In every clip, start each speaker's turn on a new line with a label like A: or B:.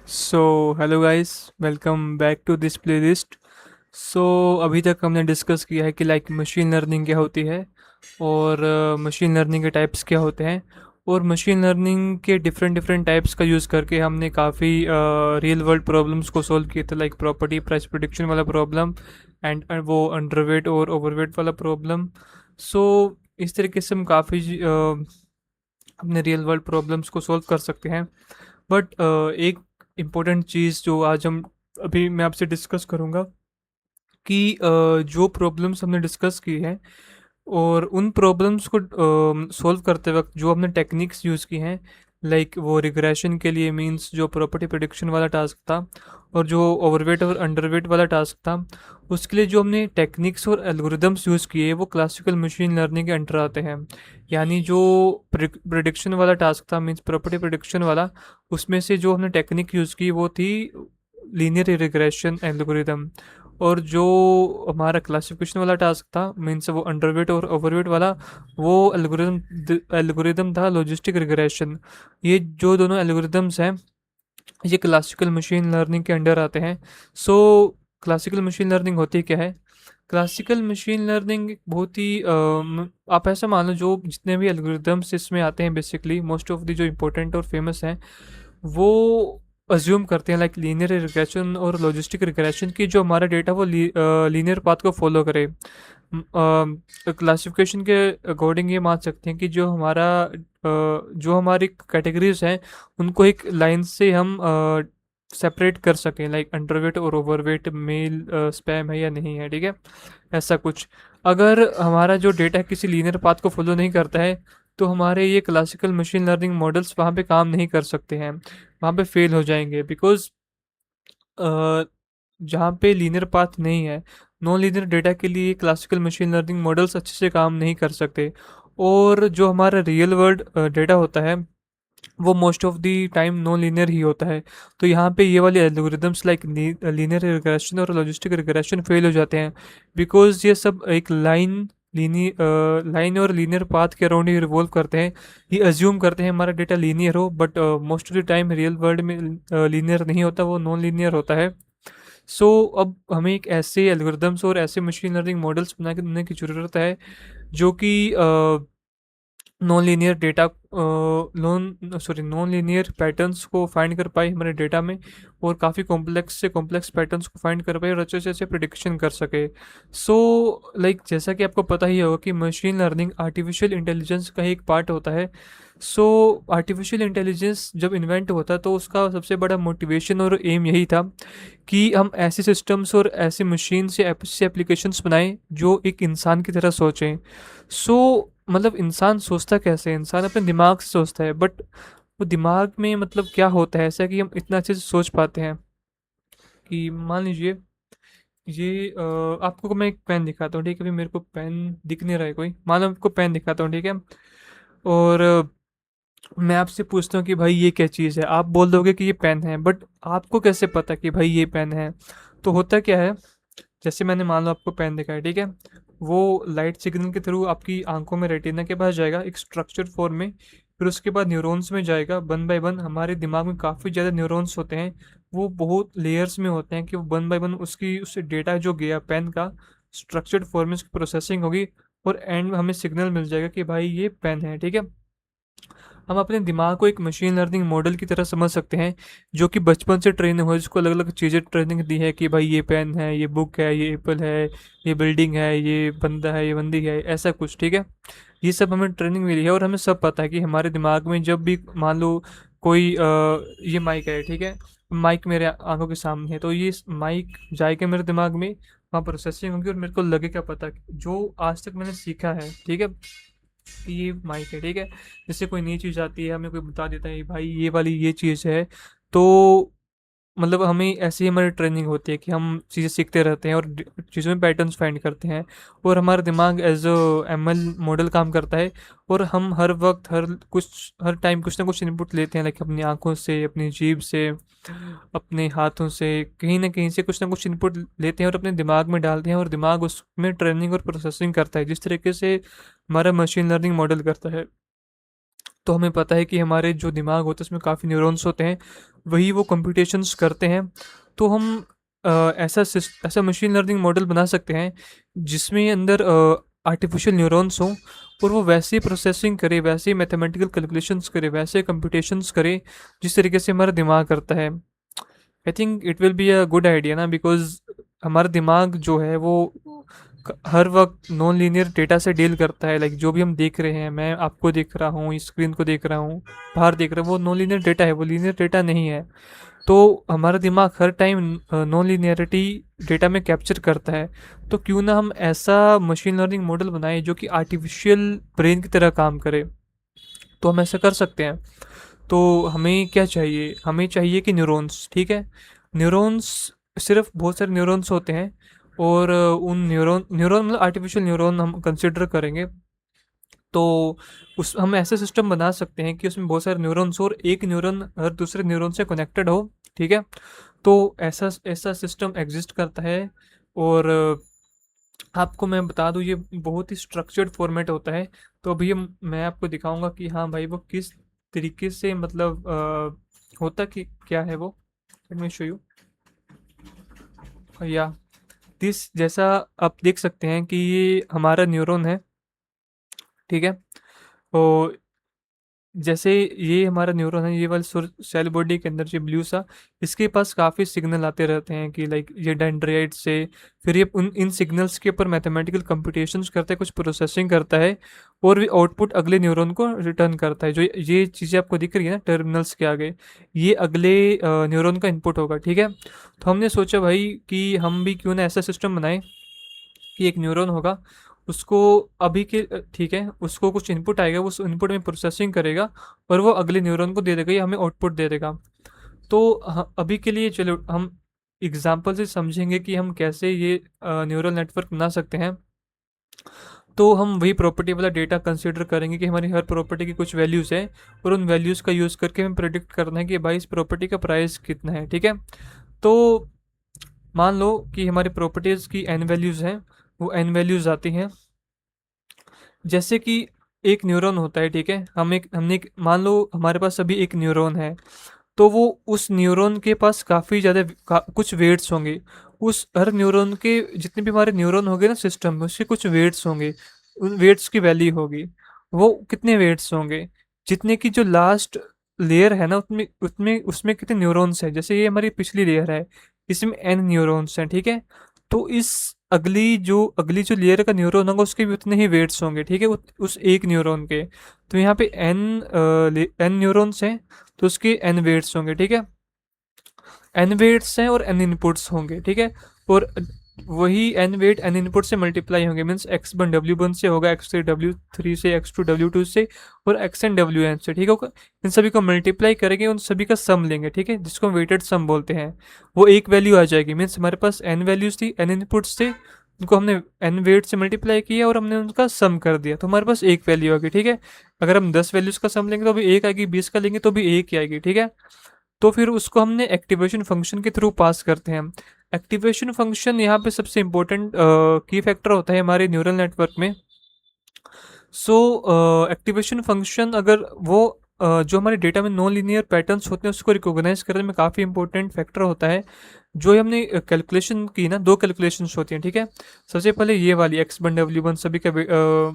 A: So hello guys, welcome back to this playlist. So अभी तक हमने डिस्कस किया है कि लाइक मशीन लर्निंग क्या होती है और मशीन लर्निंग के टाइप्स क्या होते हैं। और मशीन लर्निंग के डिफरेंट डिफरेंट टाइप्स का यूज़ करके हमने काफ़ी रियल वर्ल्ड प्रॉब्लम्स को सॉल्व किए थे, लाइक प्रॉपर्टी प्राइस प्रिडिक्शन वाला प्रॉब्लम एंड वो अंडरवेट और ओवरवेट वाला प्रॉब्लम। सो इस तरीके से हम काफ़ी अपने रियल वर्ल्ड प्रॉब्लम्स को सॉल्व कर सकते हैं। बट एक इम्पोर्टेंट चीज़ जो आज हम अभी मैं आपसे डिस्कस करूँगा कि जो प्रॉब्लम्स हमने डिस्कस की हैं और उन प्रॉब्लम्स को सॉल्व करते वक्त जो हमने टेक्निक्स यूज़ की हैं, लाइक वो रिग्रेशन के लिए मींस जो प्रॉपर्टी प्रिडिक्शन वाला टास्क था और जो ओवरवेट और अंडरवेट वाला टास्क था, उसके लिए जो हमने टेक्निक्स और एल्गोरिदम्स यूज़ किए वो क्लासिकल मशीन लर्निंग के अंडर आते हैं। यानी जो प्रिडिक्शन वाला टास्क था मींस प्रॉपर्टी प्रिडिक्शन वाला, उसमें से जो हमने टेक्निक यूज़ की वो थी लीनियर रिग्रेशन एल्गोरिदम। और जो हमारा क्लासिफिकेशन वाला टास्क था मीन्स वो अंडरवेट और ओवरवेट वाला, वो एल्गोरिदम था लॉजिस्टिक रिग्रेशन। ये जो दोनों एल्गोरिदम्स हैं ये क्लासिकल मशीन लर्निंग के अंडर आते हैं। सो क्लासिकल मशीन लर्निंग होती क्या है? क्लासिकल मशीन लर्निंग बहुत ही आप ऐसा मान लो जो जितने भी एल्गोरिदम्स इसमें आते हैं बेसिकली मोस्ट ऑफ दी जो इम्पोर्टेंट और फेमस हैं वो अज्यूम करते हैं लाइक लीनियर रिग्रेशन और लॉजिस्टिक रिग्रेशन की जो हमारा डेटा वो लीनियर पाथ को फॉलो करे। क्लासिफिकेशन के अकॉर्डिंग ये मान सकते हैं कि जो हमारी कैटेगरीज हैं उनको एक लाइन से हम सेपरेट कर सकें, लाइक अंडरवेट और ओवरवेट मेल स्पैम है या नहीं है, ठीक है, ऐसा कुछ। अगर हमारा जो डेटा है किसी लीनियर पाथ को फॉलो नहीं करता है तो हमारे ये क्लासिकल मशीन लर्निंग मॉडल्स वहाँ पे काम नहीं कर सकते हैं, वहाँ पे फेल हो जाएंगे बिकॉज जहाँ पे लीनियर पाथ नहीं है, नॉन लीनियर डेटा के लिए क्लासिकल मशीन लर्निंग मॉडल्स अच्छे से काम नहीं कर सकते। और जो हमारा रियल वर्ल्ड डेटा होता है वो most of the time non linear ही होता है। तो यहाँ पे ये वाले एल्गोरिदम्स लाइक लीनियर रिग्रेशन और लॉजिस्टिक रिग्रेशन फेल हो जाते हैं बिकॉज ये सब एक लाइन और लीनियर पाथ के अराउंड ही रिवॉल्व करते हैं। ये अज्यूम करते हैं हमारा डेटा लीनियर हो, but most of the time real world में लीनियर नहीं होता, वो नॉन लीनियर होता है। सो अब हमें एक ऐसे एल्गोरिदम्स और ऐसे मशीन लर्निंग मॉडल्स बनाने की ज़रूरत है जो कि non linear data non linear patterns को फाइंड कर पाए हमारे डेटा में और काफ़ी कॉम्प्लेक्स से कॉम्प्लेक्स पैटर्न्स को फाइंड कर पाए और अच्छे से अच्छे प्रिडिक्शन कर सके। सो लाइक जैसा कि आपको पता ही होगा कि मशीन लर्निंग आर्टिफिशियल इंटेलिजेंस का ही एक पार्ट होता है। सो आर्टिफिशियल इंटेलिजेंस जब इन्वेंट होता तो उसका सबसे बड़ा मोटिवेशन और एम यही था कि हम ऐसे सिस्टम्स और ऐसे मशीन से ऐसे एप्लीकेशंस बनाएं जो एक इंसान की तरह सोचें। सो मतलब इंसान सोचता कैसे है? इंसान अपने दिमाग से सोचता है, बट वो दिमाग में मतलब क्या होता है ऐसा कि हम इतना अच्छे से सोच पाते हैं कि मान लीजिए ये आपको मैं एक पेन दिखाता हूँ, ठीक है? अभी मेरे को पेन दिख नहीं रहा है कोई, मान लो आपको पेन दिखाता हूँ, ठीक है? और मैं आपसे पूछता हूँ कि भाई ये क्या चीज़ है, आप बोल दोगे कि ये पेन है, बट आपको कैसे पता कि भाई ये पेन है? तो होता क्या है, जैसे मैंने मान लो आपको पेन दिखाया, ठीक है? वो लाइट सिग्नल के थ्रू आपकी आंखों में रेटिना के पास जाएगा एक स्ट्रक्चर फॉर्म में, फिर उसके बाद न्यूरॉन्स में जाएगा वन बाय वन। हमारे दिमाग में काफ़ी ज़्यादा न्यूरॉन्स होते हैं, वो बहुत लेयर्स में होते हैं कि वो वन बाय वन उसकी उस डेटा जो गया पेन का स्ट्रक्चर्ड फॉर्म में उसकी प्रोसेसिंग होगी और एंड में हमें सिग्नल मिल जाएगा कि भाई ये पेन है, ठीक है? हम अपने दिमाग को एक मशीन लर्निंग मॉडल की तरह समझ सकते हैं जो कि बचपन से ट्रेन हुआ है, जिसको अलग अलग चीज़ें ट्रेनिंग दी है कि भाई ये पेन है, ये बुक है, ये एप्पल है, ये बिल्डिंग है, ये बंदा है, ये बंदी है, ऐसा कुछ, ठीक है? ये सब हमें ट्रेनिंग मिली है और हमें सब पता है कि हमारे दिमाग में जब भी मान लो कोई ये माइक है, ठीक है? माइक मेरे आंखों के सामने है तो ये माइक जाएगा मेरे दिमाग में, वहाँ प्रोसेसिंग होगी और मेरे को लगेगा पता जो आज तक मैंने सीखा है, ठीक है, कि ये माइक है, ठीक है? जैसे कोई नई चीज़ आती है हमें कोई बता देता है भाई ये वाली ये चीज़ है, तो मतलब हमें ऐसे ही हमारी ट्रेनिंग होती है कि हम चीज़ें सीखते रहते हैं और चीज़ों में पैटर्न्स फाइंड करते हैं और हमारा दिमाग एज अ एमएल मॉडल काम करता है। और हम हर वक्त हर टाइम कुछ ना कुछ इनपुट लेते हैं, लाइक अपनी आंखों से, अपनी जीभ से, अपने हाथों से, कहीं ना कहीं से कुछ ना कुछ इनपुट लेते हैं और अपने दिमाग में डालते हैं और दिमाग उसमें ट्रेनिंग और प्रोसेसिंग करता है जिस तरीके से हमारा मशीन लर्निंग मॉडल करता है। तो हमें पता है कि हमारे जो दिमाग होता है उसमें काफ़ी न्यूरॉन्स होते हैं, वही वो कंप्यूटेशंस करते हैं। तो हम ऐसा मशीन लर्निंग मॉडल बना सकते हैं जिसमें अंदर आर्टिफिशियल न्यूरॉन्स हों, और वो वैसे प्रोसेसिंग करे, वैसे मैथमेटिकल कैलकुलेशंस करे, वैसे कंप्यूटेशंस करे जिस तरीके से हमारा दिमाग करता है। I think it will be a good idea ना, बिकॉज हमारा दिमाग जो है वो हर वक्त नॉन लीनियर डेटा से डील करता है। लाइक जो भी हम देख रहे हैं, मैं आपको देख रहा हूँ, स्क्रीन को देख रहा हूँ, बाहर देख रहा हूँ, वो नॉन लीनियर डेटा है, वो लीनियर डेटा नहीं है। तो हमारा दिमाग हर टाइम नॉन लीनियरिटी डेटा में कैप्चर करता है। तो क्यों ना हम ऐसा मशीन लर्निंग मॉडल बनाएं जो कि आर्टिफिशियल ब्रेन की तरह काम करे। तो हम ऐसा कर सकते हैं। तो हमें क्या चाहिए, हमें चाहिए कि न्यूरॉन्स, ठीक है। न्यूरॉन्स, सिर्फ बहुत सारे न्यूरॉन्स होते हैं, और उन न्यूरॉन न्यूरॉन मतलब आर्टिफिशियल न्यूरॉन हम कंसिडर करेंगे। तो उस हम ऐसे सिस्टम बना सकते हैं कि उसमें बहुत सारे न्यूरॉन्स हो और एक न्यूरॉन हर दूसरे न्यूरॉन से कनेक्टेड हो, ठीक है। तो ऐसा ऐसा सिस्टम एग्जिस्ट करता है। और आपको मैं बता दूं, ये बहुत ही स्ट्रक्चर्ड फॉर्मेट होता है। तो अभी मैं आपको दिखाऊंगा कि हाँ भाई वो किस तरीके से मतलब होता कि क्या है वो। Let me show you. या दिस, जैसा आप देख सकते हैं कि ये हमारा न्यूरॉन है, ठीक है। तो जैसे ये हमारा न्यूरॉन है, ये वाला सेल बॉडी के अंदर, ये ब्लू सा, इसके पास काफ़ी सिग्नल आते रहते हैं कि लाइक ये डेंड्राइट से, फिर ये उन इन सिग्नल्स के ऊपर मैथमेटिकल कंप्यूटेशंस करता है, कुछ प्रोसेसिंग करता है, और भी आउटपुट अगले न्यूरॉन को रिटर्न करता है। जो ये चीज़ें आपको दिख रही है ना टर्मिनल्स के आगे, ये अगले न्यूरॉन का इनपुट होगा, ठीक है। तो हमने सोचा भाई कि हम भी क्यों ना ऐसा सिस्टम बनाएं कि एक न्यूरॉन होगा, उसको अभी के ठीक है, उसको कुछ इनपुट आएगा, वो उस इनपुट में प्रोसेसिंग करेगा, और वो अगले न्यूरॉन को दे देगा, या हमें आउटपुट दे देगा। तो अभी के लिए चलो हम एग्जांपल से समझेंगे कि हम कैसे ये न्यूरल नेटवर्क बना सकते हैं। तो हम वही प्रॉपर्टी वाला डेटा कंसीडर करेंगे कि हमारी हर प्रॉपर्टी की कुछ वैल्यूज़ है, और उन वैल्यूज़ का यूज़ करके हमें प्रेडिक्ट करना है कि भाई इस प्रॉपर्टी का प्राइस कितना है, ठीक है। तो मान लो कि हमारी प्रॉपर्टीज़ की एन वैल्यूज़ हैं, वो एन वैल्यूज़ आती हैं। जैसे कि एक न्यूरॉन होता है, ठीक है। मान लो हमारे पास अभी एक न्यूरॉन है, तो वो उस न्यूरॉन के पास काफ़ी ज़्यादा कुछ वेट्स होंगे। उस हर न्यूरॉन के जितने भी हमारे न्यूरॉन होंगे ना सिस्टम में, उसके कुछ वेट्स होंगे, उन वेट्स की वैल्यू होगी। वो कितने वेट्स होंगे, जितने की जो लास्ट लेयर है ना, उसमें उसमें उसमें कितने न्यूरॉन्स हैं। जैसे ये हमारी पिछली लेयर है, इसमें एन न्यूरॉन्स हैं, ठीक है। तो इस अगली जो लेयर का न्यूरॉन होगा, उसके भी उतने ही वेट्स होंगे, ठीक है, उस एक न्यूरॉन के। तो यहाँ पे एन न्यूरॉन्स हैं, तो उसके एन वेट्स होंगे, ठीक है। एन वेट्स हैं और एन इनपुट्स होंगे, ठीक है। और वही एन वेट एन इनपुट से मल्टीप्लाई होंगे, means x one W one से होगा, एक्स थ्री डब्ल्यू थ्री से, एक्स टू डब्ल्यू टू से, और एक्स एन डब्ल्यू एन से, ठीक है। इन सभी को मल्टीप्लाई करेंगे, उन सभी का सम लेंगे, ठीक है, जिसको हम वेटेड सम बोलते हैं। वो एक वैल्यू आ जाएगी, मीन्स हमारे पास एन वैल्यूज थी, एन इनपुट्स थे, उनको हमने एन वेट से मल्टीप्लाई किया और हमने उनका सम कर दिया, तो हमारे पास एक वैल्यू आ गई, ठीक है। अगर हम 10 वैल्यूज का सम लेंगे तो भी एक आएगी, 20 का लेंगे तो भी एक ही आएगी, ठीक है। तो फिर उसको हमने एक्टिवेशन फंक्शन के थ्रू पास करते हैं। एक्टिवेशन फंक्शन यहाँ पे सबसे इम्पोर्टेंट की फैक्टर होता है हमारे न्यूरल नेटवर्क में। सो एक्टिवेशन फंक्शन अगर वो जो हमारे डेटा में नॉन लीनियर पैटर्न्स होते हैं उसको रिकॉग्नाइज करने में काफ़ी इंपॉर्टेंट फैक्टर होता है। जो हमने कैलकुलेशन की ना, दो कैलकुलेशंस होती हैं, ठीक है। सबसे पहले ये वाली एक्स वन डब्ल्यू वन सभी का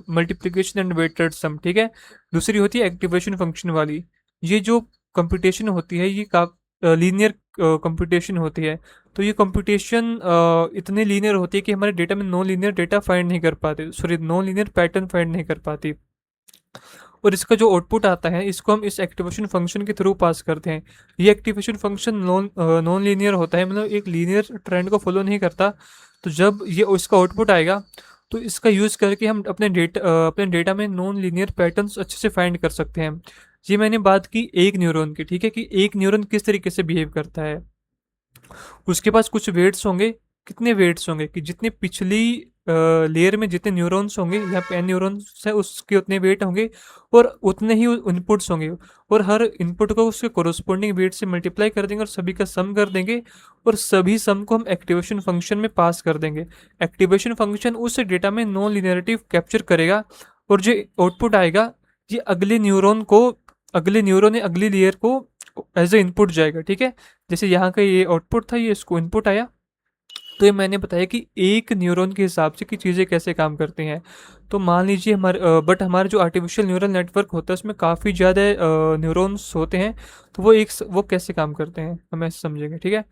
A: मल्टीप्लीकेशन एंड वेटेड सम, ठीक है। दूसरी होती है एक्टिवेशन फंक्शन वाली। ये जो कंप्यूटेशन होती है, ये लीनियर कंप्यूटेशन होती है। तो ये कंप्यूटेशन इतनी लीनियर होती है कि हमारे डेटा में नॉन लीनियर डेटा फाइंड नहीं कर पाते, sorry non linear pattern find नहीं कर पाती। और इसका जो आउटपुट आता है, इसको हम इस एक्टिवेशन फंक्शन के थ्रू पास करते हैं। ये एक्टिवेशन फंक्शन नॉन लीनियर होता है, मतलब एक लीनियर ट्रेंड को फॉलो नहीं करता। तो जब ये इसका आउटपुट आएगा, तो इसका यूज़ करके हम अपने डेटा में नॉन लीनियर पैटर्न्स अच्छे से फाइंड कर सकते हैं। ये मैंने बात की एक न्यूरॉन की, ठीक है, कि एक न्यूरॉन किस तरीके से बिहेव करता है। उसके पास कुछ वेट्स होंगे। कितने वेट्स होंगे कि जितने पिछली लेयर में जितने न्यूरॉन्स होंगे, यहाँ पे एन न्यूरॉन्स है, उसके उतने वेट होंगे, और उतने ही इनपुट्स होंगे। और हर इनपुट को उसके कोरोस्पोंडिंग वेट से मल्टीप्लाई कर देंगे और सभी का सम कर देंगे, और सभी सम को हम एक्टिवेशन फंक्शन में पास कर देंगे। एक्टिवेशन फंक्शन उस डेटा में नॉन लिनियरिटी कैप्चर करेगा, और जो आउटपुट आएगा, ये अगले न्यूरॉन को अगले न्यूरॉन ने अगली लेयर को एज ए इनपुट जाएगा, ठीक है। जैसे यहाँ का ये आउटपुट था, ये इसको इनपुट आया। तो ये मैंने बताया कि एक न्यूरॉन के हिसाब से कि चीज़ें कैसे काम करती हैं। तो मान लीजिए हमारे बट हमारा जो आर्टिफिशियल न्यूरल नेटवर्क होता है उसमें काफ़ी ज़्यादा न्यूरॉन्स होते हैं। तो वो कैसे काम करते हैं हम ऐसे समझेंगे, ठीक है।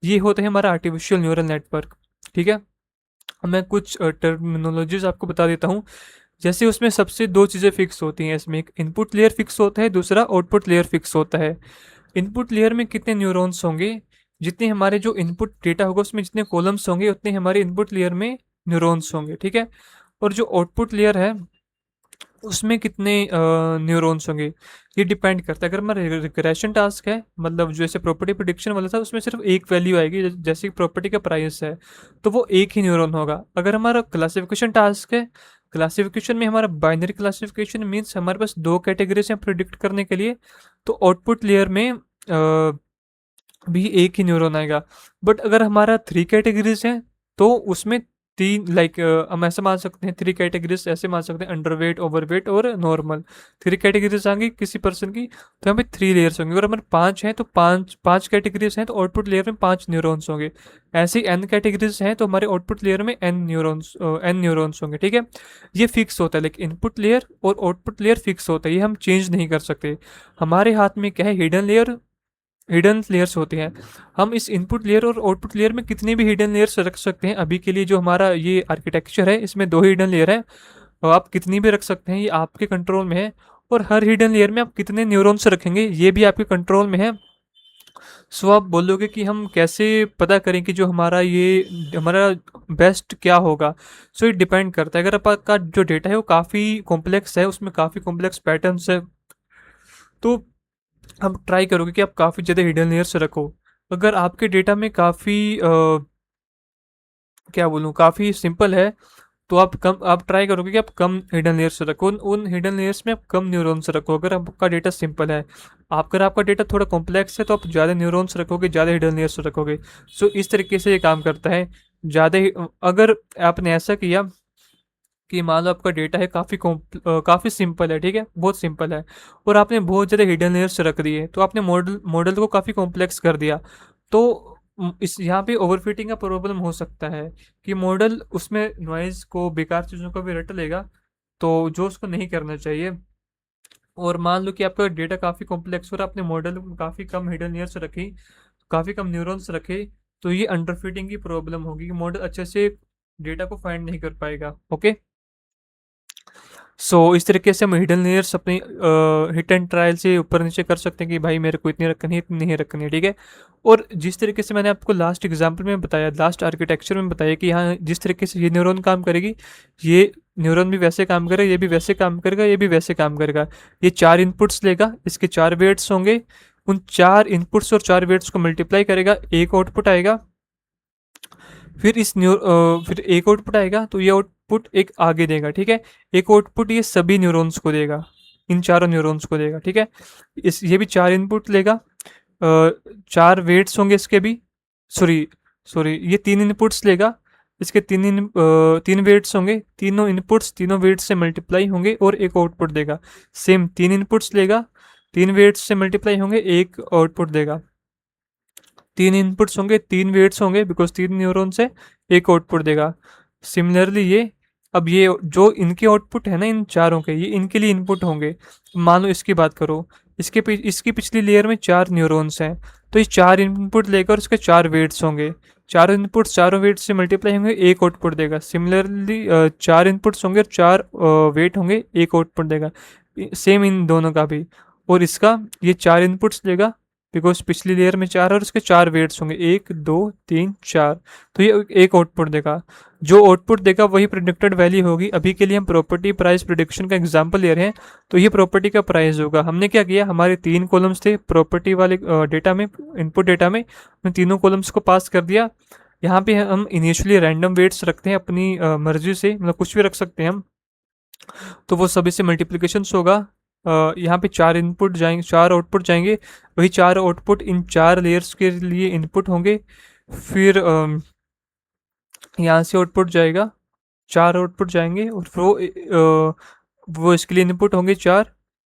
A: ये होता है हमारा आर्टिफिशियल न्यूरल नेटवर्क, ठीक है। मैं कुछ टर्मिनोलॉजीज आपको बता देता हूँ। जैसे उसमें सबसे दो चीज़ें फिक्स होती हैं इसमें, एक इनपुट लेयर फिक्स होता है, दूसरा आउटपुट लेयर फिक्स होता है। इनपुट लेयर में कितने न्यूरॉन्स होंगे, जितने हमारे जो इनपुट डेटा होगा उसमें जितने कॉलम्स होंगे उतने हमारे इनपुट लेयर में न्यूरॉन्स होंगे, ठीक है। और जो आउटपुट लेयर है उसमें कितने न्यूरॉन्स होंगे, ये डिपेंड करता है। अगर हमारा रिग्रेशन टास्क है, मतलब जैसे प्रॉपर्टी प्रिडिक्शन वाला था, उसमें सिर्फ एक वैल्यू आएगी, जैसे प्रॉपर्टी का प्राइस है तो वो एक ही न्यूरॉन होगा। अगर हमारा क्लासिफिकेशन टास्क है, क्लासिफिकेशन में हमारा बाइनरी क्लासिफिकेशन मीन्स हमारे पास दो कैटेगरीज हैं प्रिडिक्ट करने के लिए, तो आउटपुट लेयर में भी एक ही न्यूरॉन आएगा। बट अगर हमारा थ्री कैटेगरीज हैं तो उसमें तीन, लाइक हम ऐसे मान सकते हैं, थ्री कैटेगरीज ऐसे मान सकते हैं, अंडरवेट, ओवरवेट और नॉर्मल। थ्री कैटेगरीज आएंगी किसी पर्सन की, तो यहाँ पे थ्री लेयर्स होंगे। अगर हमारे पांच हैं तो पांच पांच कैटेगरीज हैं तो आउटपुट लेयर में पांच न्यूरॉन्स होंगे। ऐसे एन कैटेगरीज हैं तो हमारे आउटपुट लेयर में एन न्यूरॉन्स होंगे, ठीक है। ये फिक्स होता है, लेकिन इनपुट लेयर और आउटपुट लेयर फिक्स होता है, ये हम चेंज नहीं कर सकते। हमारे हाथ में क्या है, हिडन लेयर्स होते हैं। हम इस इनपुट लेयर और आउटपुट लेयर में कितने भी हिडन लेयर्स रख सकते हैं। अभी के लिए जो हमारा ये आर्किटेक्चर है इसमें दो हिडन लेयर है, और आप कितनी भी रख सकते हैं, ये आपके कंट्रोल में है। और हर हिडन लेयर में आप कितने न्यूरॉन्स रखेंगे ये भी आपके कंट्रोल में है। सो आप बोलोगे कि हम कैसे पता करें कि जो हमारा बेस्ट क्या होगा। सो ये डिपेंड करता है, अगर आपका जो डेटा है वो काफ़ी कॉम्प्लेक्स है, उसमें काफ़ी कॉम्प्लेक्स पैटर्न्स है, तो आप ट्राई करोगे कि आप काफ़ी ज़्यादा हिडन लेयर्स रखो। अगर आपके डेटा में काफ़ी क्या बोलूँ, काफ़ी सिंपल है, तो आप ट्राई करोगे कि आप कम हिडन लेयर्स रखो, उन हिडन लेयर्स में आप कम न्यूरॉन्स रखो। अगर आपका डेटा सिंपल है, अगर आपका डेटा थोड़ा कॉम्प्लेक्स है तो आप ज़्यादा न्यूरॉन्स रखोगे, ज़्यादा हिडन लेयर्स रखोगे। सो इस तरीके से ये काम करता है। अगर आपने ऐसा किया कि मान लो आपका डेटा है काफ़ी सिंपल है, ठीक है, बहुत सिंपल है, और आपने बहुत ज़्यादा हिडन लेयर्स रख दिए, तो आपने मॉडल मॉडल को काफ़ी कॉम्प्लेक्स कर दिया। तो इस यहाँ पे ओवरफिटिंग का प्रॉब्लम हो सकता है कि मॉडल उसमें नॉइज़ को, बेकार चीज़ों को भी रट लेगा, तो जो उसको नहीं करना चाहिए। और मान लो कि आपका डेटा काफ़ी कॉम्प्लेक्स और आपने मॉडल में काफ़ी कम हिडन लेयर्स रखी, काफ़ी कम न्यूरॉन्स रखे, तो ये अंडरफिटिंग की प्रॉब्लम होगी कि मॉडल अच्छे से डेटा को फाइंड नहीं कर पाएगा, ओके। इस तरीके से हम हिडन लेयर्स अपनी हिट एंड ट्रायल से ऊपर नीचे कर सकते हैं कि भाई मेरे को इतनी रखनी है, इतनी नहीं रखनी है, ठीक है। और जिस तरीके से मैंने आपको लास्ट एग्जांपल में बताया, लास्ट आर्किटेक्चर में बताया कि हाँ, जिस तरीके से ये न्यूरॉन काम करेगी, ये न्यूरॉन भी वैसे काम करेगा, ये भी वैसे काम करेगा, ये भी वैसे काम करेगा। ये चार इनपुट्स लेगा, इसके चार वेट्स होंगे, उन चार इनपुट्स और चार वेट्स को मल्टीप्लाई करेगा, एक आउटपुट आएगा। फिर एक आउटपुट आएगा तो ये आउटपुट एक आगे देगा, ठीक है। एक आउटपुट ये सभी न्यूरॉन्स को देगा, इन चारों न्यूरॉन्स को देगा, ठीक है। ये भी चार इनपुट लेगा, चार वेट्स होंगे इसके भी, सॉरी सॉरी, ये तीन इनपुट्स लेगा, इसके तीन वेट्स होंगे, तीनों इनपुट्स तीनों वेट्स से मल्टीप्लाई होंगे और एक आउटपुट देगा। सेम तीन इनपुट्स लेगा, तीन वेट्स से मल्टीप्लाई होंगे, एक आउटपुट देगा। तीन इनपुट्स होंगे, तीन वेट्स होंगे, बिकॉज तीन न्यूरॉन से एक आउटपुट देगा। सिमिलरली ये जो इनके आउटपुट है ना, इन चारों के, ये इनके लिए इनपुट होंगे। मान लो इसकी बात करो, इसकी पिछली लेयर में चार न्यूरॉन्स हैं, तो ये चार इनपुट लेकर उसके चार वेट्स होंगे, चारों इनपुट्स चारों वेट्स से मल्टीप्लाई होंगे, एक आउटपुट देगा। सिमिलरली चार इनपुट्स होंगे और चार वेट होंगे, एक आउटपुट देगा। सेम इन दोनों का भी। और इसका ये चार इनपुट्स लेगा, बिकॉज पिछली लेयर में चार और उसके चार वेट्स होंगे, एक दो तीन चार, तो ये एक आउटपुट देगा। जो आउटपुट देगा वही प्रिडिक्टेड वैल्यू होगी। अभी के लिए हम प्रॉपर्टी प्राइस प्रिडिक्शन का एग्जांपल ले रहे हैं, तो ये प्रॉपर्टी का प्राइस होगा। हमने क्या किया, हमारे तीन कॉलम्स थे प्रॉपर्टी वाले डेटा में, इनपुट डेटा में, उन तीनों कॉलम्स को पास कर दिया। यहाँ पे हम इनिशियली रैंडम वेट्स रखते हैं अपनी मर्जी से, मतलब कुछ भी रख सकते हैं हम, तो वो सभी से मल्टीप्लिकेशंस होगा। यहाँ पे चार इनपुट जाएंगे, चार आउटपुट जाएंगे, वही चार आउटपुट इन चार लेयर्स के लिए इनपुट होंगे। फिर यहाँ से आउटपुट जाएगा, चार आउटपुट जाएंगे, और वो इसके लिए इनपुट होंगे चार।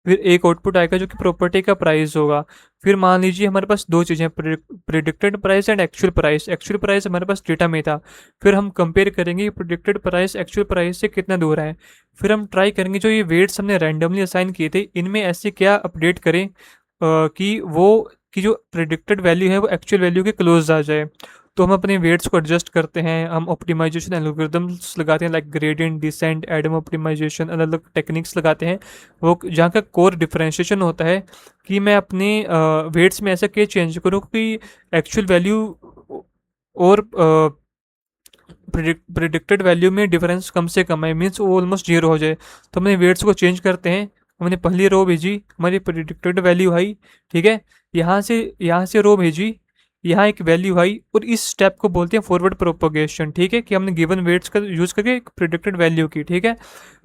A: फिर एक आउटपुट आएगा जो कि प्रॉपर्टी का प्राइस होगा। फिर मान लीजिए हमारे पास दो चीज़ें, predicted price and actual price. Actual price हमारे पास डेटा में था, फिर हम कंपेयर करेंगे प्रिडिक्टेड प्राइस एक्चुअल प्राइस से कितना दूर है। फिर हम ट्राई करेंगे जो ये वेट्स हमने रैंडमली असाइन किए थे इनमें ऐसे क्या अपडेट करें कि वो कि जो प्रिडिक्टेड वैल्यू है वो एक्चुअल वैल्यू के क्लोज आ जाए। तो हम अपने वेट्स को एडजस्ट करते हैं, हम ऑप्टिमाइजेशन एल्गोरिदम्स लगाते हैं like gradient descent Adam optimisation, अलग अलग टेक्निक्स लगाते हैं। वो जहाँ का कोर डिफरेंशिएशन होता है कि मैं अपने वेट्स में ऐसा क्या चेंज करूँ कि एक्चुअल वैल्यू और प्रिडिक्टेड वैल्यू में डिफरेंस कम से कम है, मीन्स वो ऑलमोस्ट जीरो हो जाए। तो हमने वेट्स को चेंज करते हैं, हमने पहली रो भेजी, हमारी प्रिडिक्टेड वैल्यू आई, ठीक है। यहाँ से रो भेजी, यहाँ एक वैल्यू आई, और इस स्टेप को बोलते हैं फॉरवर्ड प्रोपोगेशन, ठीक है, कि हमने गिवन वेट्स का यूज़ करके एक प्रिडिक्टेड वैल्यू की, ठीक है।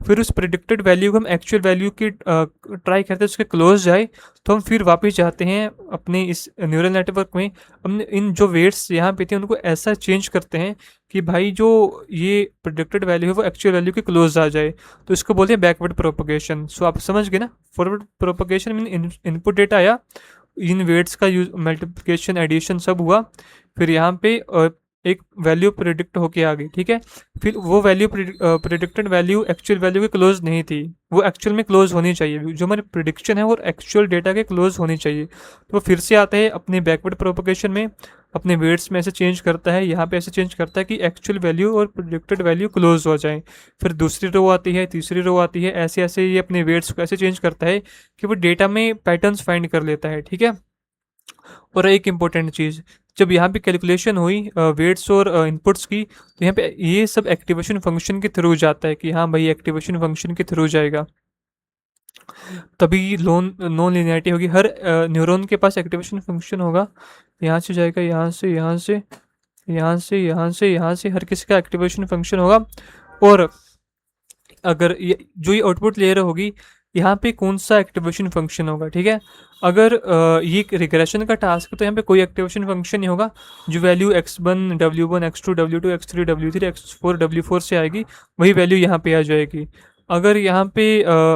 A: फिर उस प्रिडिक्टेड वैल्यू को हम एक्चुअल वैल्यू की ट्राई करते हैं उसके क्लोज जाए, तो हम फिर वापस जाते हैं अपने इस न्यूरल नेटवर्क में, हमने इन जो वेट्स यहाँ पे थे उनको ऐसा चेंज करते हैं कि भाई जो ये प्रिडिक्टेड वैल्यू है वो एक्चुअल वैल्यू के क्लोज आ जाए। तो इसको बोलते हैं बैकवर्ड प्रोपोगेशन। सो आप समझ गए ना, forward propagation mean input data आया, इन वेट्स का यूज मल्टीप्लिकेशन एडिशन सब हुआ, फिर यहाँ पे एक वैल्यू प्रिडिक्ट होके आ गई, ठीक है। फिर वो value predicted value actual value के क्लोज नहीं थी, वो एक्चुअल में क्लोज होनी चाहिए, जो हमारी प्रिडिक्शन है वो एक्चुअल डेटा के क्लोज होनी चाहिए। तो वो फिर से आता है अपने बैकवर्ड प्रोपोगेशन में, अपने वेट्स में ऐसे चेंज करता है, यहाँ पे ऐसे चेंज करता है कि एक्चुअल वैल्यू और प्रिडिक्टेड वैल्यू क्लोज हो जाए। फिर दूसरी रो आती है, तीसरी रो आती है, ऐसे ऐसे ये अपने वेट्स को ऐसे चेंज करता है कि वो डेटा में पैटर्न्स फाइंड कर लेता है, ठीक है। और एक इम्पोर्टेंट चीज़, जब यहाँ पे कैलकुलेशन हुई वेट्स और इनपुट्स की, तो यहाँ पे ये सब एक्टिवेशन फंक्शन के थ्रू जाता है कि हाँ भाई एक्टिवेशन फंक्शन के थ्रू जाएगा, तभी नॉन लिनियरिटी होगी। हर न्यूरॉन के पास एक्टिवेशन फंक्शन होगा, यहाँ से जाएगा, यहाँ से, यहाँ से, यहाँ से, यहाँ से, यहाँ से, हर किसी का एक्टिवेशन फंक्शन होगा। और अगर ये जो ये आउटपुट ले रहा होगी, यहाँ पे कौन सा एक्टिवेशन फंक्शन होगा, ठीक है। अगर ये रिग्रेशन का टास्क है तो यहाँ पे कोई एक्टिवेशन फंक्शन नहीं होगा, जो value x1 w1 x2 w2 x3 w3 x4 w4 से आएगी वही वैल्यू यहाँ पे आ जाएगी। अगर यहाँ पे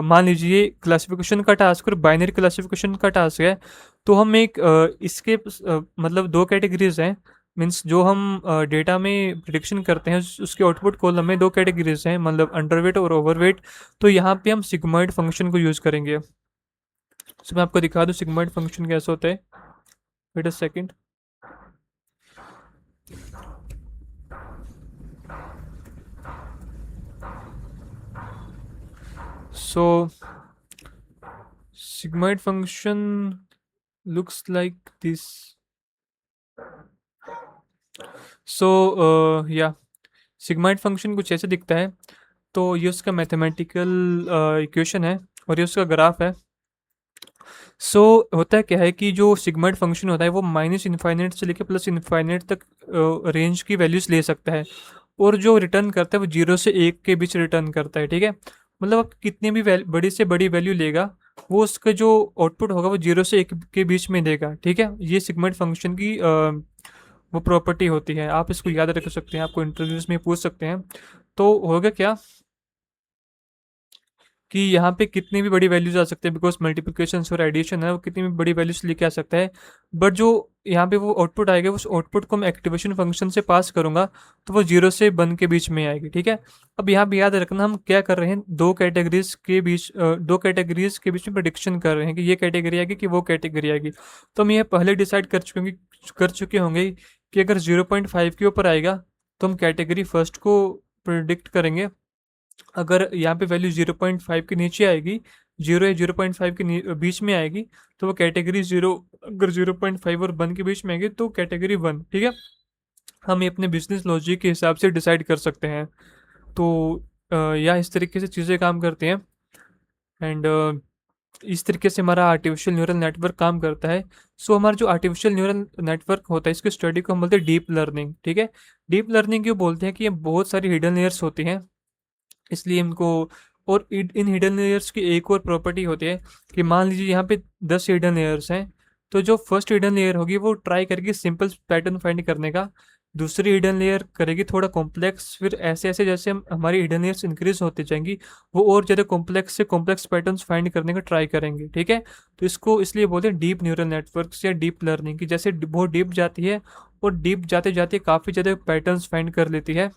A: मान लीजिए क्लासिफिकेशन का टास्क और बाइनरी क्लासिफिकेशन का टास्क है, तो हम एक इसके मतलब दो कैटेगरीज हैं, मीन्स जो हम डेटा में प्रिडिक्शन करते हैं उसके आउटपुट कॉलम में दो कैटेगरीज हैं, मतलब अंडरवेट और ओवरवेट। तो यहाँ पे हम सिग्मॉइड फंक्शन को यूज़ करेंगे। तो मैं आपको दिखा दूँ सिग्मॉइड फंक्शन कैसे होता है, wait a second. So sigmoid function looks like this. So या sigmoid function कुछ ऐसे दिखता है। तो ये उसका मैथमेटिकल इक्वेशन है और ये उसका ग्राफ है। सो होता क्या है कि जो सिग्मॉइड फंक्शन होता है वो माइनस इन्फाइनाइट से लेकर प्लस इन्फाइनाइट तक रेंज की वैल्यूज ले सकता है, और जो रिटर्न करता है वो 0 से 1 के बीच रिटर्न करता है, ठीक है। मतलब आप कितनी भी बड़ी से बड़ी वैल्यू लेगा, वो उसका जो आउटपुट होगा वो 0 से 1 के बीच में देगा, ठीक है। ये सिग्मॉइड फंक्शन की वो प्रॉपर्टी होती है, आप इसको याद रख सकते हैं, आपको इंटरव्यूज में पूछ सकते हैं। तो होगा क्या कि यहाँ पे कितनी भी बड़ी वैल्यूज आ सकते हैं, बिकॉज मल्टीप्लिकेशन और एडिशन है, वो कितनी भी बड़ी वैल्यूज लेके आ सकता है। बट जो यहाँ पे वो आउटपुट आएगा उस आउटपुट को मैं एक्टिवेशन फंक्शन से पास करूँगा, तो वो 0 से 1 के बीच में आएगी, ठीक है। अब यहाँ पे याद रखना हम क्या कर रहे हैं, दो कैटेगरीज के बीच में प्रिडिक्शन कर रहे हैं कि ये कैटेगरी आएगी कि वो कैटेगरी आएगी। तो हम ये पहले डिसाइड कर चुके होंगे कि अगर 0.5 के ऊपर आएगा तो हम कैटेगरी फर्स्ट को प्रिडिक्ट करेंगे। अगर यहाँ पे वैल्यू 0.5 के नीचे आएगी, 0 या 0.5 के बीच में आएगी, तो वो कैटेगरी 0, अगर 0.5 और 1 के बीच में आएगी तो कैटेगरी 1, ठीक है। हम ये अपने बिजनेस लॉजिक के हिसाब से डिसाइड कर सकते हैं। तो या इस तरीके से चीज़ें काम करती हैं, एंड इस तरीके से हमारा आर्टिफिशियल न्यूरल नेटवर्क काम करता है। सो हमारा जो आर्टिफिशियल न्यूरल नेटवर्क होता है इसकी स्टडी को हम बोलते हैं डीप लर्निंग, ठीक है। डीप लर्निंग क्यों बोलते हैं कि ये बहुत सारी हिडन लेयर्स होती हैं, इसलिए इनको। और इन हिडन लेयर्स की एक और प्रॉपर्टी होती है कि मान लीजिए यहाँ पे 10 हिडन लेयर्स हैं, तो जो फर्स्ट हिडन लेयर होगी वो ट्राई करेगी सिंपल पैटर्न फाइंड करने का दूसरी हिडन लेयर करेगी थोड़ा कॉम्प्लेक्स, फिर ऐसे ऐसे जैसे हम हमारी हिडन लेयर्स इंक्रीज होती जाएंगी, वो और ज़्यादा कॉम्प्लेक्स से कॉम्प्लेक्स पैटर्न्स फाइंड करने का ट्राई करेंगे, ठीक है। तो इसको इसलिए बोलते हैं डीप न्यूरल नेटवर्क्स या डीप लर्निंग, की जैसे बहुत डीप जाती है और डीप जाते जाते काफ़ी ज़्यादा पैटर्न्स फाइंड कर लेती है।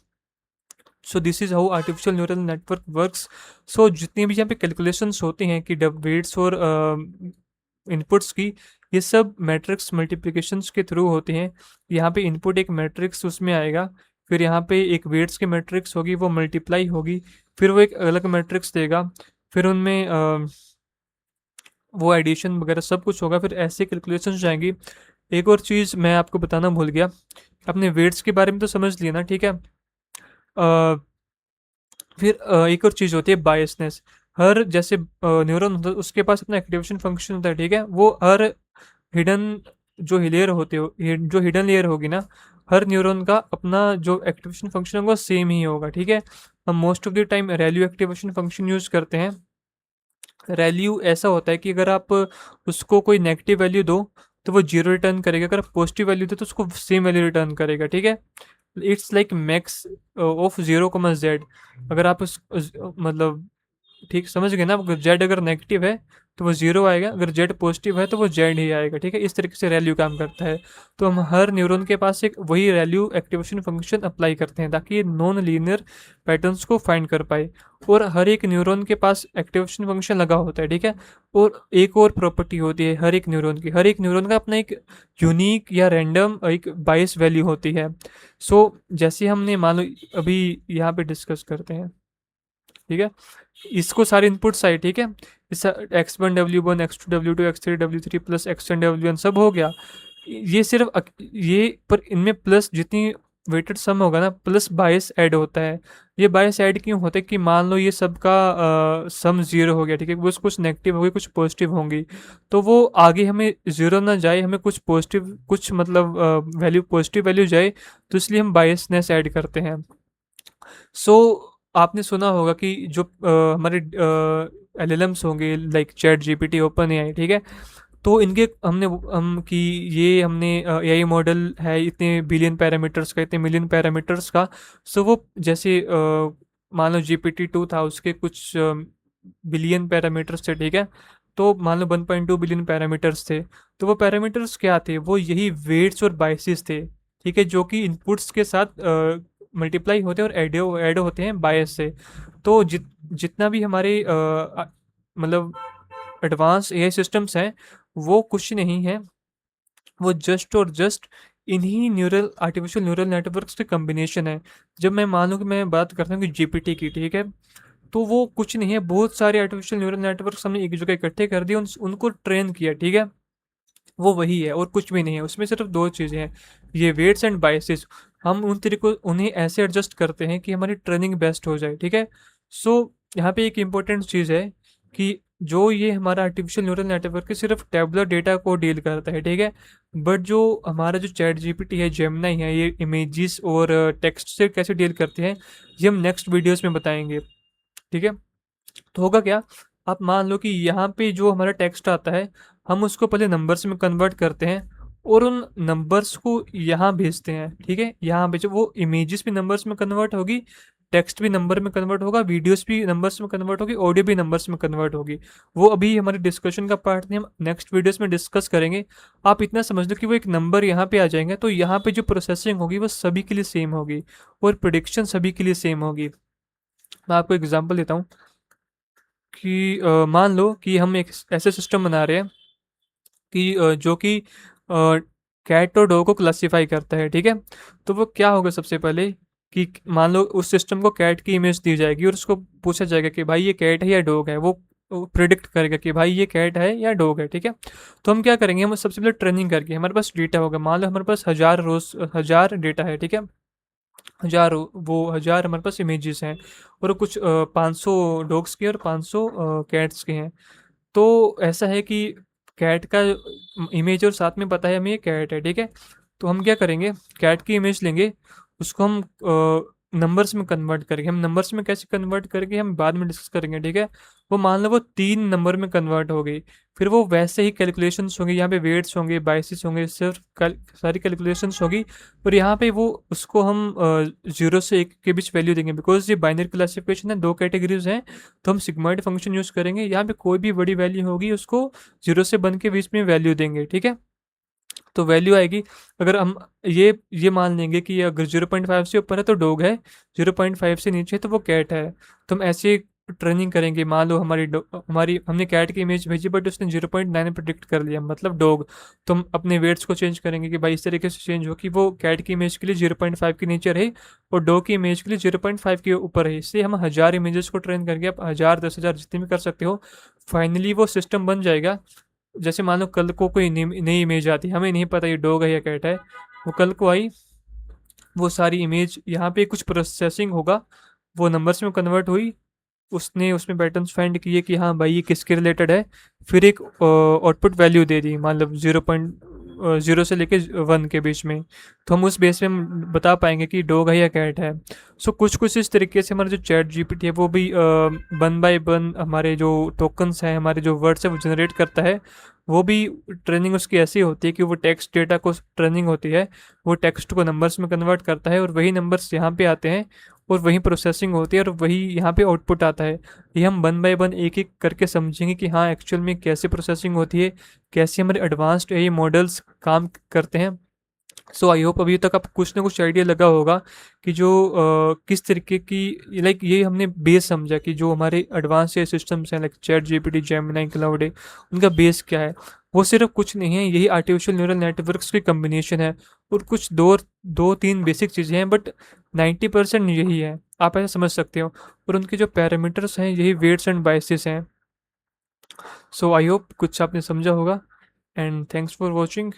A: So this is how artificial neural network works. So जितनी भी यहाँ पे कैलकुलेशंस होती हैं कि वेट्स और इनपुट्स की, ये सब मैट्रिक्स मल्टीप्लिकेशंस के थ्रू होती हैं। यहाँ पे इनपुट एक मैट्रिक्स उसमें आएगा, फिर यहाँ पे एक वेट्स की मैट्रिक्स होगी, वो मल्टीप्लाई होगी, फिर वो एक अलग मैट्रिक्स देगा, फिर उनमें वो एडिशन वगैरह सब कुछ होगा, फिर ऐसे कैलकुलेशंस जाएंगी। एक और चीज़ मैं आपको बताना भूल गया, अपने वेट्स के बारे में तो समझ लिया ना, ठीक है। फिर एक और चीज़ होती है बायसनेस। हर जैसे न्यूरॉन होता है उसके पास अपना एक्टिवेशन फंक्शन होता है, ठीक है। वो हर हिडन जो लेयर होते हो, जो हिडन लेयर होगी ना, हर न्यूरॉन का अपना जो एक्टिवेशन फंक्शन होगा सेम ही होगा, ठीक है। हम most of the time रैल्यू activation function use करते हैं। रैल्यू ऐसा होता है कि अगर आप उसको कोई नेगेटिव वैल्यू दो तो वो जीरो रिटर्न करेगा, अगर आप पॉजिटिव वैल्यू दो तो उसको सेम वैल्यू रिटर्न करेगा, ठीक है। It's like max of 0, Z। अगर आप मतलब ठीक समझ गए ना, अगर जेड अगर नेगेटिव है तो वो जीरो आएगा, अगर जेड पॉजिटिव है तो वो जेड ही आएगा, ठीक है। इस तरीके से रैल्यू काम करता है। तो हम हर न्यूरॉन के पास एक वही रैल्यू एक्टिवेशन फंक्शन अप्लाई करते हैं ताकि ये नॉन लीनियर पैटर्न्स को फाइंड कर पाए। और हर एक न्यूरॉन के पास एक्टिवेशन फंक्शन लगा होता है, ठीक है। और एक और प्रॉपर्टी होती है हर एक न्यूरॉन की, हर एक न्यूरॉन का अपना एक यूनिक या रैंडम एक बायस वैल्यू होती है। सो जैसे हमने मान लो अभी यहाँ पे डिस्कस करते हैं, ठीक है। इसको सारे इनपुट्स आए, ठीक है। इस X1 W1 X2 W2 X3 W3 plus X10 W1 सब हो गया। ये सिर्फ ये पर इनमें प्लस जितनी वेटेड सम होगा ना, प्लस बायस ऐड होता है। ये बायस ऐड क्यों होता है कि मान लो ये सबका सम जीरो हो गया, ठीक है। वो कुछ नेगेटिव होगी कुछ पॉजिटिव होंगी, तो वो आगे हमें जीरो ना जाए, हमें कुछ पॉजिटिव कुछ मतलब वैल्यू पॉजिटिव वैल्यू जाए, तो इसलिए हम बायसनेस ऐड करते हैं। सो आपने सुना होगा कि जो हमारे एलएलएम्स होंगे like chat GPT open AI, ठीक है। तो इनके हम कि ये हमने एआई मॉडल है इतने बिलियन पैरामीटर्स का, इतने मिलियन पैरामीटर्स का। सो वो जैसे मान लो GPT-2 था, उसके कुछ बिलियन पैरामीटर्स थे, ठीक है। तो मान लो 1.2 बिलियन पैरामीटर्स थे। तो वो पैरामीटर्स क्या थे, वो यही वेट्स और बायसेस थे, ठीक है, जो कि इनपुट्स के साथ मल्टीप्लाई होते हैं और ऐड होते हैं बायस से। तो जितना भी हमारे मतलब एडवांस एआई सिस्टम्स हैं, वो कुछ नहीं है, वो जस्ट और जस्ट इन्हीं न्यूरल आर्टिफिशियल न्यूरल नेटवर्क्स के कॉम्बिनेशन है। जब मैं मान लूँ कि मैं बात करता हूँ कि जीपीटी की, ठीक है, तो वो कुछ नहीं है, बहुत सारे आर्टिफिशियल न्यूरल नेटवर्क्स हमने एक जगह इकट्ठे कर दिए, उनको ट्रेन किया, ठीक है। वो वही है और कुछ भी नहीं है, उसमें सिर्फ दो चीज़ें हैं, ये वेट्स एंड बायसेस। हम उन तरीकों उन्हें ऐसे एडजस्ट करते हैं कि हमारी ट्रेनिंग बेस्ट हो जाए, ठीक है। सो यहाँ पे एक इम्पोर्टेंट चीज़ है कि जो ये हमारा आर्टिफिशियल न्यूरल नेटवर्क है सिर्फ टेबुलर डेटा को डील करता है, ठीक है। बट जो हमारा जो चैट जीपीटी है, जेमिनी है, ये इमेजेस और टेक्स्ट से कैसे डील करते हैं, ये हम नेक्स्ट वीडियोस में बताएंगे, ठीक है। तो होगा क्या, आप मान लो कि यहाँ पे जो हमारा टेक्स्ट आता है, हम उसको पहले नंबर्स में कन्वर्ट करते हैं और उन नंबर्स को यहाँ भेजते हैं, ठीक है। यहाँ भेजो, वो इमेजेस भी नंबर्स में कन्वर्ट होगी, टेक्स्ट भी नंबर में कन्वर्ट होगा, वीडियोस भी नंबर्स में कन्वर्ट होगी, ऑडियो भी नंबर्स में कन्वर्ट होगी। वो अभी हमारे डिस्कशन का पार्ट नहीं, हम नेक्स्ट वीडियोस में डिस्कस करेंगे। आप इतना समझ लो कि वो एक नंबर यहाँ पे आ जाएंगे, तो यहाँ पे जो प्रोसेसिंग होगी वो सभी के लिए सेम होगी और प्रोडिक्शन सभी के लिए सेम होगी। मैं आपको एग्जाम्पल देता हूँ कि मान लो कि हम एक ऐसे सिस्टम बना रहे हैं कि जो कि कैट और डॉग को क्लासीफाई करता है, ठीक है। तो वो क्या होगा, सबसे पहले कि मान लो उस सिस्टम को कैट की इमेज दी जाएगी और उसको पूछा जाएगा कि भाई ये कैट है या डॉग है, वो प्रिडिक्ट करेगा कि भाई ये कैट है या डॉग है, ठीक है। तो हम क्या करेंगे, हम सबसे पहले ट्रेनिंग करके हमारे पास डेटा होगा, मान लो हमारे पास 1000 डेटा है, ठीक है। 1000 हमारे पास इमेजेस हैं और कुछ 500 डॉग्स के और 500 कैट्स के हैं। तो ऐसा है कि कैट का इमेज और साथ में पता है हमें ये कैट है, ठीक है। तो हम क्या करेंगे, कैट की इमेज लेंगे, उसको हम नंबर्स में कन्वर्ट करेंगे। हम नंबर्स में कैसे कन्वर्ट करेंगे हम बाद में डिस्कस करेंगे, ठीक है। वो मान लो वो 3 नंबर में कन्वर्ट हो गई, फिर वो वैसे ही कैलकुलेशंस होंगे, यहाँ पे वेट्स होंगे, बाइसेस होंगे, सिर्फ सारी कैलकुलेशंस होगी। और यहाँ पे वो उसको हम 0 से 1 के बीच वैल्यू देंगे, बिकॉज ये बाइनरी क्लासिफिकेशन है, 2 कैटेगरीज हैं। तो हम सिग्मॉइड फंक्शन यूज़ करेंगे, यहाँ पे कोई भी बड़ी वैल्यू होगी उसको 0 से 1 के बीच में वैल्यू देंगे, ठीक है। तो वैल्यू आएगी, अगर हम ये मान लेंगे कि अगर 0.5 से ऊपर है तो डॉग है, 0.5 से नीचे है तो वो कैट है। तो हम ऐसे ट्रेनिंग करेंगे। मान लो हमारी हमने कैट की इमेज भेजी बट उसने 0.9 प्रिडिक्ट कर लिया, मतलब डॉग। तो हम अपने वेट्स को चेंज करेंगे कि भाई इस तरीके से चेंज हो कि वो कैट की इमेज के लिए 0.5 के नीचे रहे और डॉग की इमेज के लिए 0.5 के ऊपर रहे। इसलिए हम 1000 इमेजेस को ट्रेन करके, आप 1000 10,000 जितने भी कर सकते हो, फाइनली वो सिस्टम बन जाएगा। जैसे मान लो कल को कोई नई नई इमेज आती, हमें नहीं पता ये डॉग है या कैट है, वो कल को आई, वो सारी इमेज यहाँ पे कुछ प्रोसेसिंग होगा, वो नंबर्स में कन्वर्ट हुई, उसने उसमें पैटर्न्स फाइंड किए कि हाँ भाई ये किसके रिलेटेड है, फिर एक आउटपुट वैल्यू दे दी, मतलब 0.0 से लेके 1 के बीच में। तो हम उस बेस पे हम बता पाएंगे कि डॉग है या कैट है। सो कुछ कुछ इस तरीके से हमारा जो चैट जीपीटी है वो भी 1 बाय 1 हमारे जो टोकन्स हैं, हमारे जो वर्ड्स है वो जनरेट करता है। वो भी ट्रेनिंग उसकी ऐसी होती है कि वो टेक्स्ट डेटा को ट्रेनिंग होती है, वो टेक्स्ट को नंबर्स में कन्वर्ट करता है और वही नंबर्स यहाँ पे आते हैं और वही प्रोसेसिंग होती है और वही यहाँ पे आउटपुट आता है। ये हम 1 बाय 1 एक एक करके समझेंगे कि हाँ एक्चुअल में कैसे प्रोसेसिंग होती है, कैसे हमारे एडवांस्ड एआई मॉडल्स काम करते हैं। सो आई होप अभी तक आपको कुछ ना कुछ आइडिया लगा होगा कि जो किस तरीके की, लाइक ये हमने बेस समझा कि जो हमारे एडवांस एआई सिस्टम्स हैं like chat GPT, Gemini, cloud है, उनका बेस क्या है। वो सिर्फ कुछ नहीं है, यही आर्टिफिशियल न्यूरल नेटवर्क्स की कम्बिनेशन है। और कुछ दो दो तीन बेसिक चीज़ें हैं बट 90% यही है, आप ऐसा समझ सकते हो। और उनके जो पैरामीटर्स हैं यही वेट्स एंड बाइसेस हैं। सो आई होप कुछ आपने समझा होगा, एंड थैंक्स फॉर वॉचिंग।